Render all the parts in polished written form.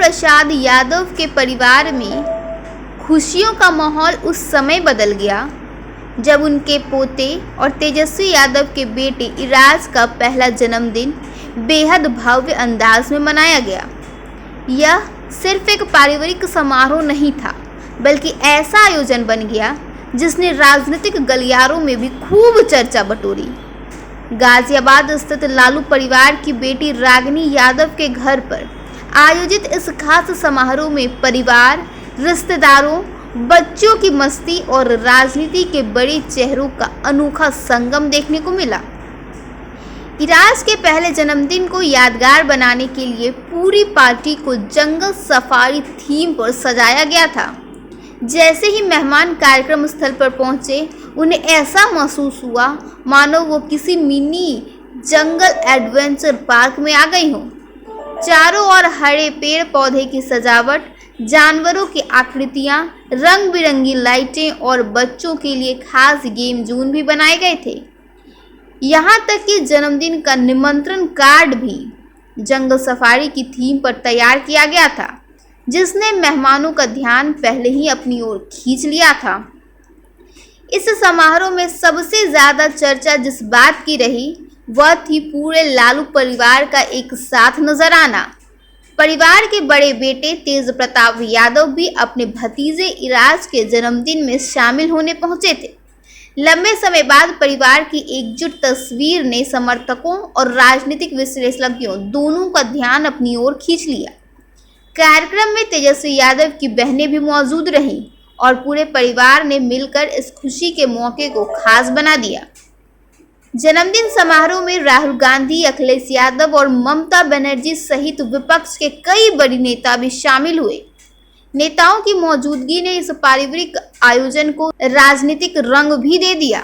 प्रसाद यादव के परिवार में खुशियों का माहौल उस समय बदल गया जब उनके पोते और तेजस्वी यादव के बेटे इराज का पहला जन्मदिन बेहद भव्य अंदाज में मनाया गया। यह सिर्फ एक पारिवारिक समारोह नहीं था, बल्कि ऐसा आयोजन बन गया जिसने राजनीतिक गलियारों में भी खूब चर्चा बटोरी। गाजियाबाद स्थित लालू परिवार की बेटी रागिनी यादव के घर पर आयोजित इस खास समारोह में परिवार, रिश्तेदारों, बच्चों की मस्ती और राजनीति के बड़े चेहरों का अनोखा संगम देखने को मिला। इराज के पहले जन्मदिन को यादगार बनाने के लिए पूरी पार्टी को जंगल सफारी थीम पर सजाया गया था। जैसे ही मेहमान कार्यक्रम स्थल पर पहुंचे, उन्हें ऐसा महसूस हुआ मानो वो किसी मिनी जंगल एडवेंचर पार्क में आ गई हो। चारों ओर हरे पेड़ पौधे की सजावट, जानवरों की आकृतियां, रंग बिरंगी लाइटें और बच्चों के लिए खास गेम जोन भी बनाए गए थे। यहाँ तक कि जन्मदिन का निमंत्रण कार्ड भी जंगल सफारी की थीम पर तैयार किया गया था, जिसने मेहमानों का ध्यान पहले ही अपनी ओर खींच लिया था। इस समारोह में सबसे ज़्यादा चर्चा जिस बात की रही वह थी पूरे लालू परिवार का एक साथ नजर आना। परिवार के बड़े बेटे तेज प्रताप यादव भी अपने भतीजे इराज के जन्मदिन में शामिल होने पहुंचे थे। लंबे समय बाद परिवार की एकजुट तस्वीर ने समर्थकों और राजनीतिक विश्लेषकों दोनों का ध्यान अपनी ओर खींच लिया। कार्यक्रम में तेजस्वी यादव की बहनें भी मौजूद रहीं और पूरे परिवार ने मिलकर इस खुशी के मौके को खास बना दिया। जन्मदिन समारोह में राहुल गांधी, अखिलेश यादव और ममता बनर्जी सहित विपक्ष के कई बड़े नेता भी शामिल हुए। नेताओं की मौजूदगी ने इस पारिवारिक आयोजन को राजनीतिक रंग भी दे दिया।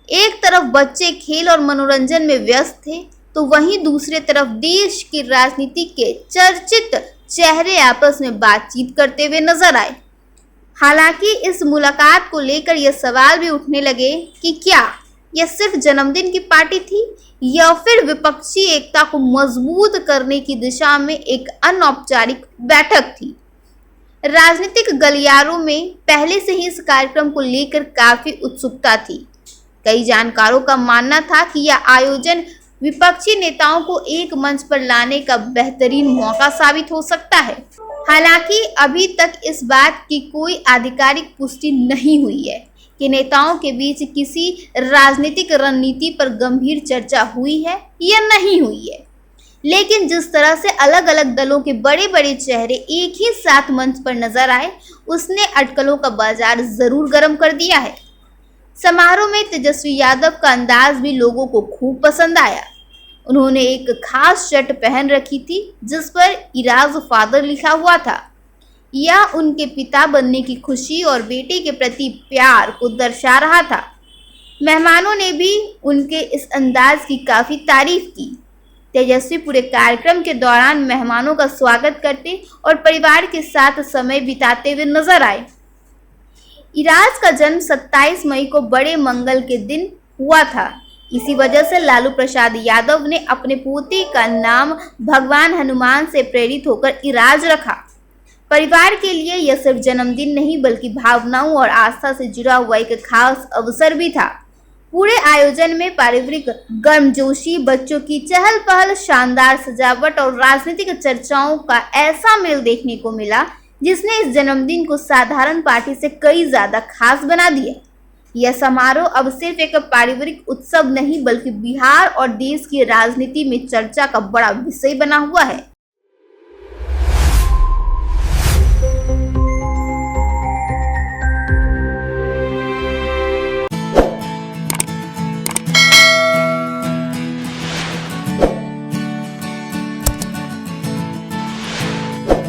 एक तरफ बच्चे खेल और मनोरंजन में व्यस्त थे, तो वहीं दूसरी तरफ देश की राजनीति के चर्चित चेहरे आपस में बातचीत करते हुए नजर आए। हालांकि इस मुलाकात को लेकर यह सवाल भी उठने लगे कि क्या यह सिर्फ जन्मदिन की पार्टी थी या फिर विपक्षी एकता को मजबूत करने की दिशा में एक अनौपचारिक बैठक थी। राजनीतिक गलियारों में पहले से ही इस कार्यक्रम को लेकर काफी उत्सुकता थी। कई जानकारों का मानना था कि यह आयोजन विपक्षी नेताओं को एक मंच पर लाने का बेहतरीन मौका साबित हो सकता है। हालांकि अभी तक इस बात की कोई आधिकारिक पुष्टि नहीं हुई है कि नेताओं के बीच किसी राजनीतिक रणनीति पर गंभीर चर्चा हुई है या नहीं हुई है। लेकिन जिस तरह से अलग अलग दलों के बड़े बड़े चेहरे एक ही साथ मंच पर नजर आए, उसने अटकलों का बाजार जरूर गर्म कर दिया है। समारोह में तेजस्वी यादव का अंदाज भी लोगों को खूब पसंद आया। उन्होंने एक खास शर्ट पहन रखी थी जिस पर इराज फादर लिखा हुआ था। यह उनके पिता बनने की खुशी और बेटे के प्रति प्यार को दर्शा रहा था। मेहमानों ने भी उनके इस अंदाज की काफी तारीफ की। तेजस्वी पूरे कार्यक्रम के दौरान मेहमानों का स्वागत करते और परिवार के साथ समय बिताते हुए नजर आए। इराज का जन्म 27 मई को बड़े मंगल के दिन हुआ था। इसी वजह से लालू प्रसाद यादव ने अपने पोते का नाम भगवान हनुमान से प्रेरित होकर इराज रखा। परिवार के लिए यह सिर्फ जन्मदिन नहीं बल्कि भावनाओं और आस्था से जुड़ा हुआ एक खास अवसर भी था। पूरे आयोजन में पारिवारिक गर्मजोशी, बच्चों की चहल पहल, शानदार सजावट और राजनीतिक चर्चाओं का ऐसा मेल देखने को मिला जिसने इस जन्मदिन को साधारण पार्टी से कई ज्यादा खास बना दिया। यह समारोह अब सिर्फ एक पारिवारिक उत्सव नहीं बल्कि बिहार और देश की राजनीति में चर्चा का बड़ा विषय बना हुआ है।